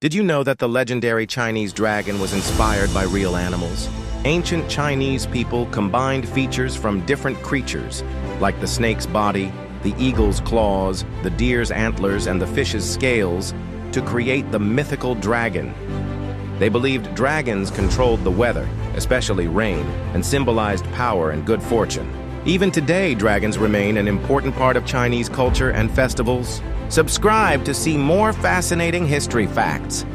Did you know that the legendary Chinese dragon was inspired by real animals? Ancient Chinese people combined features from different creatures, like the snake's body, the eagle's claws, the deer's antlers, and the fish's scales, to create the mythical dragon. They believed dragons controlled the weather, especially rain, and symbolized power and good fortune. Even today, dragons remain an important part of Chinese culture and festivals. Subscribe to see more fascinating history facts.